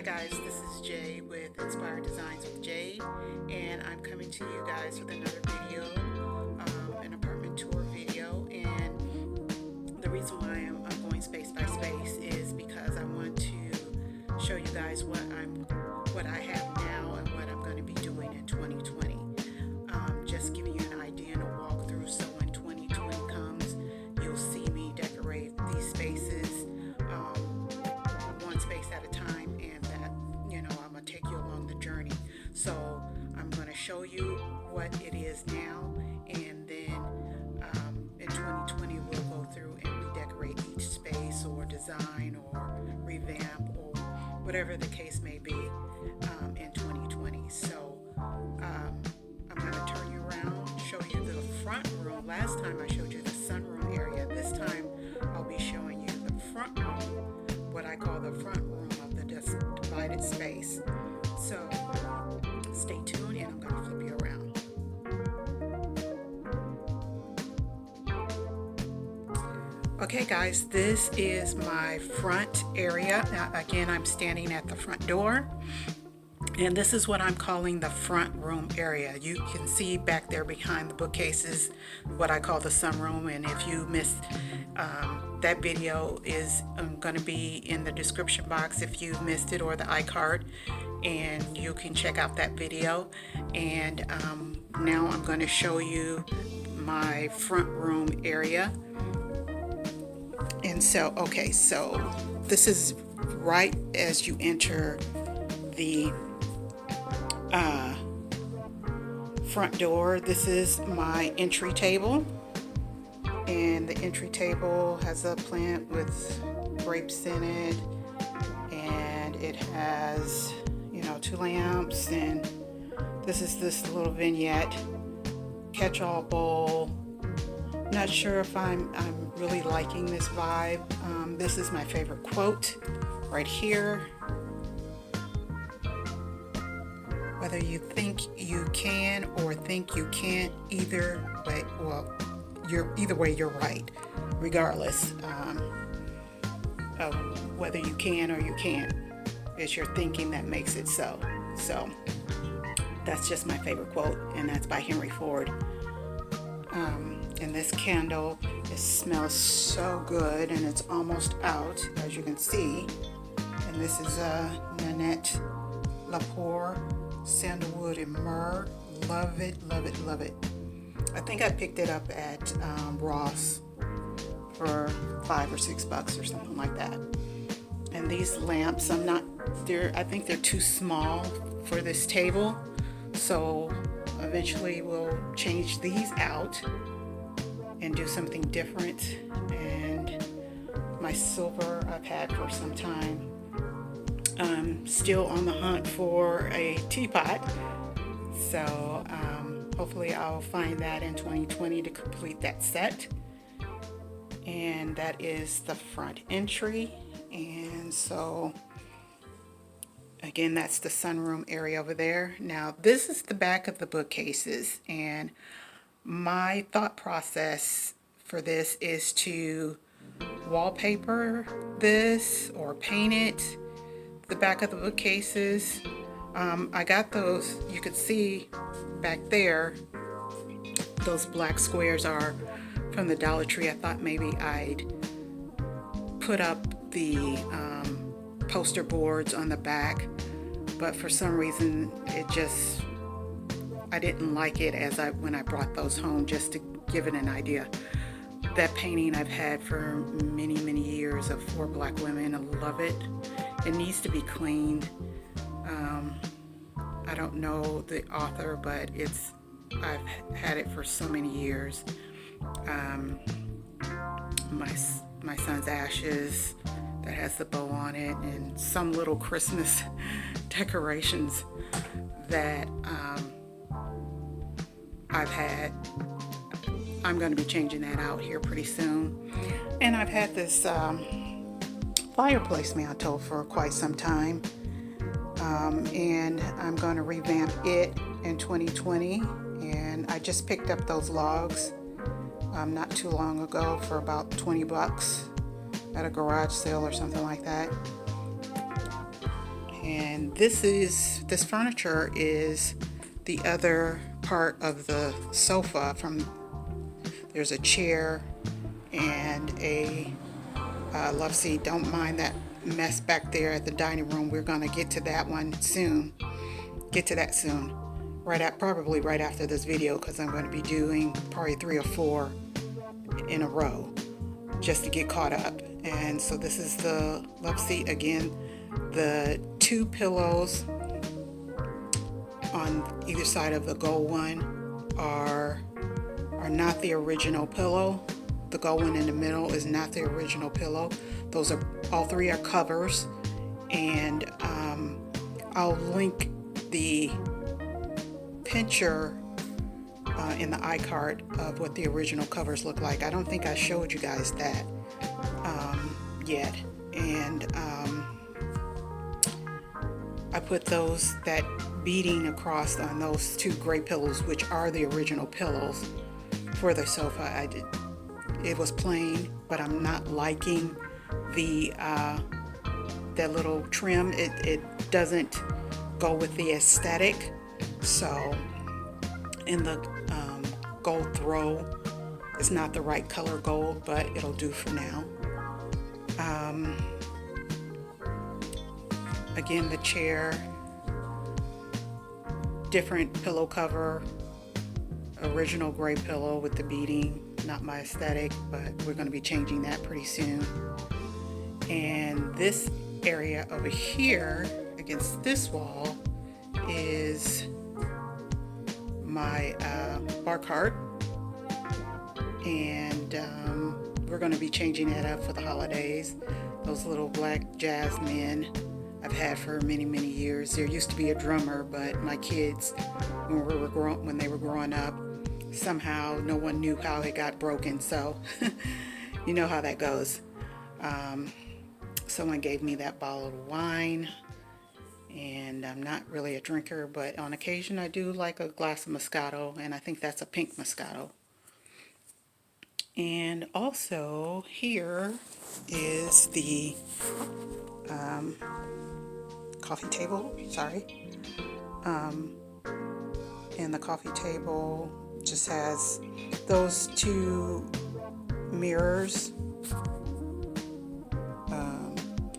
Hi guys, this is Jay with Inspired Designs with Jay, and I'm coming to you guys with another video, an apartment tour video. And the reason why I'm going space by space is because I want to show you guys what I have now and what I'm going to be doing in 2020. Just giving you an idea and a walkthrough, so when 2020 comes, you'll see me decorate these spaces one space at a time, and that, I'm going to take you along the journey. So I'm going to show you what it is now, and then in 2020 we'll go through and redecorate each space or design or revamp or whatever the case may be in 2020. So I'm going to turn you around, show you the front room. Last time I showed you the sunroom area. This time I'll be showing you the front room, what I call the front room of the divided space. So stay tuned, and I'm going to flip you around. Okay guys, this is my front area. Now again, I'm standing at the front door, and this is what I'm calling the front room area. You can see back there behind the bookcases what I call the sunroom, and if you missed that video is going to be in the description box if you missed it, or the iCard, and you can check out that video. And now I'm going to show you my front room area. And so, okay, so this is right as you enter the front door. This is my entry table, and the entry table has a plant with grapes in it, and it has, two lamps, and this is this little vignette catch-all bowl. Not sure if I'm really liking this vibe. This is my favorite quote right here. Whether you think you can or think you can't, either way, you're right, regardless of whether you can or you can't. It's your thinking that makes it so. So that's just my favorite quote, and that's by Henry Ford. And this candle, it smells so good, and it's almost out, as you can see. And this is Nanette Lepore Sandalwood and Myrrh. Love it, love it, love it. I think I picked it up at Ross for $5 or $6 or something like that. And these lamps, I think they're too small for this table, so eventually we'll change these out and do something different. And my silver I've had for some time. I'm still on the hunt for a teapot, so hopefully I'll find that in 2020 to complete that set. And that is the front entry. And so again, that's the sunroom area over there. Now this is the back of the bookcases, and my thought process for this is to wallpaper this or paint it, the back of the bookcases. I got those, you could see back there, those black squares are from the Dollar Tree. I thought maybe I'd put up the poster boards on the back, but for some reason I didn't like it when I brought those home. Just to give it an idea, that painting I've had for many, many years of 4 black women. I love it. It needs to be cleaned. I don't know the author, but I've had it for so many years. My son's ashes that has the bow on it, and some little Christmas decorations that I've had. I'm going to be changing that out here pretty soon. And I've had this fireplace mantle for quite some time, and I'm going to revamp it in 2020. And I just picked up those logs not too long ago for about $20 at a garage sale or something like that. And this furniture is the other part of the sofa. There's a chair and a love seat. Don't mind that mess back there at the dining room. We're gonna get to that one soon. Get to that soon. Probably right after this video, because I'm going to be doing probably 3 or 4 in a row just to get caught up. And so this is the love seat again. The 2 pillows on either side of the gold one are not the original pillow. The gold one in the middle is not the original pillow. Those are all 3 are covers, and I'll link the picture in the iCard of what the original covers look like. I don't think I showed you guys that yet. And I put that beading across on those 2 gray pillows, which are the original pillows for the sofa. It was plain, but I'm not liking that little trim. It doesn't go with the aesthetic. So, in the gold throw, it's not the right color gold, but it'll do for now. Again, the chair, different pillow cover, original gray pillow with the beading. Not my aesthetic, but we're going to be changing that pretty soon. And this area over here against this wall is my bar cart, and we're going to be changing that up for the holidays. Those little black jazzmen I've had for many years. There used to be a drummer, but my kids, when they were growing up, somehow no one knew how it got broken, so you know how that goes. Someone gave me that bottle of wine, and I'm not really a drinker, but on occasion I do like a glass of Moscato, and I think that's a pink Moscato. And also here is the coffee table, and the coffee table just has those 2 mirrors.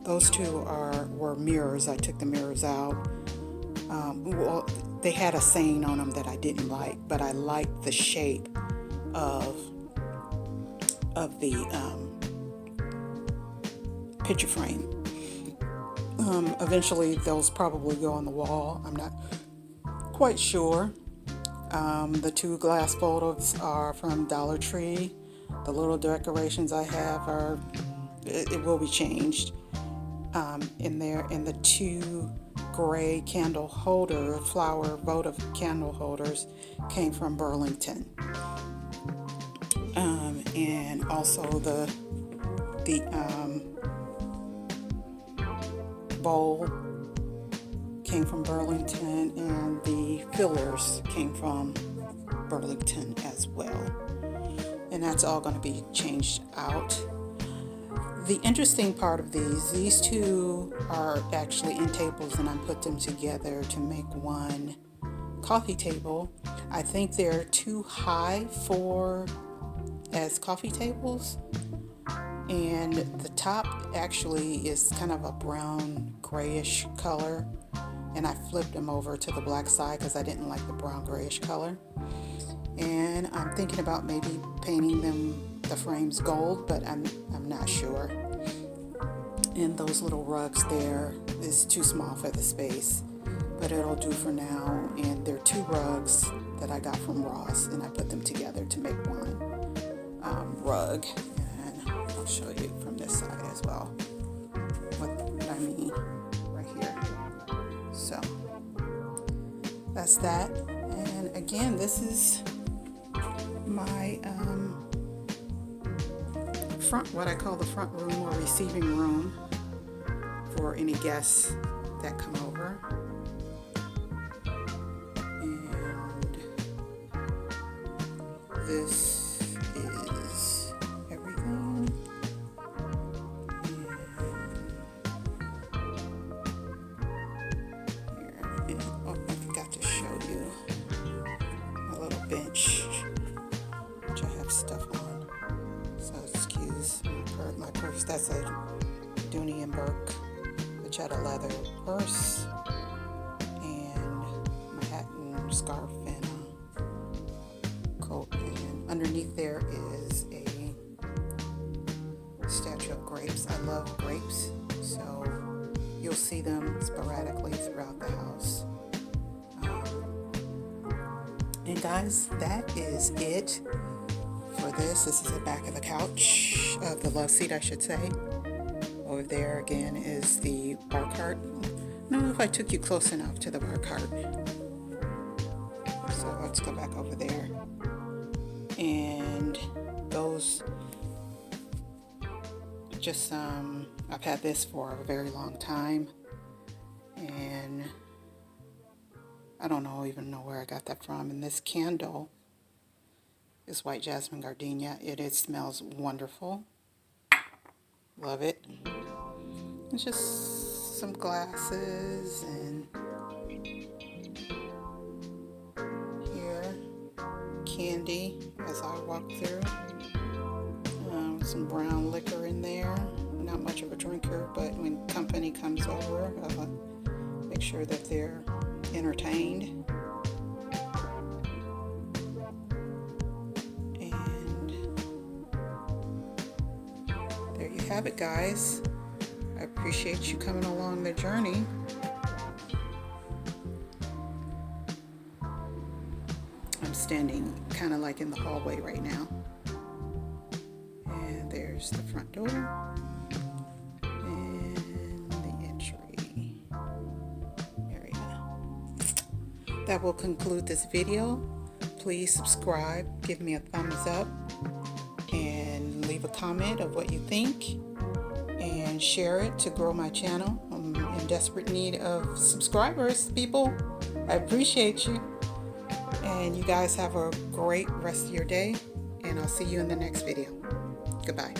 Those 2 were mirrors. I took the mirrors out. Well, they had a saying on them that I didn't like, but I liked the shape of the picture frame. Eventually those probably go on the wall. I'm not quite sure. The 2 glass photos are from Dollar Tree. The little decorations I have it will be changed in there. And the 2 gray candle holder, flower votive candle holders came from Burlington. And also the bowl came from Burlington, and the fillers came from Burlington as well. And that's all going to be changed out. The interesting part of these 2 are actually end tables, and I put them together to make one coffee table. I think they're too high as coffee tables, and the top actually is kind of a brown grayish color, and I flipped them over to the black side because I didn't like the brown grayish color. And I'm thinking about maybe painting the frames gold, but I'm not sure. And those little rugs there is too small for the space, but it'll do for now. And they're 2 rugs that I got from Ross, and I put them together to make one rug. And I'll show you from this side as well what I mean right here. So that's that. And again, this is my what I call the front room or receiving room for any guests that come over. And this is everything. So excuse my purse. That's a Dooney and Burke vachetta leather purse, and my hat and scarf and a coat. And underneath there is a statue of grapes. I love grapes, so you'll see them sporadically throughout the house. And guys, that is it for this. This is the back of the couch, of the love seat, I should say. Over there again is the bar cart. I don't know if I took you close enough to the bar cart. So let's go back over there. And those, just I've had this for a very long time, and I don't even know where I got that from. And this candle is white jasmine gardenia. It smells wonderful. Love it. It's just some glasses, and here candy as I walk through. Some brown liquor in there. Not much of a drinker, but when company comes over, I'll make sure that they're entertained. And there you have it, guys. I appreciate you coming along the journey. I'm standing kind of like in the hallway right now. And there's the front door and the entry area. That will conclude this video. Please subscribe, give me a thumbs up, and leave a comment of what you think, and share it to grow my channel. I'm in desperate need of subscribers, people. I appreciate you. And you guys have a great rest of your day, and I'll see you in the next video. Goodbye.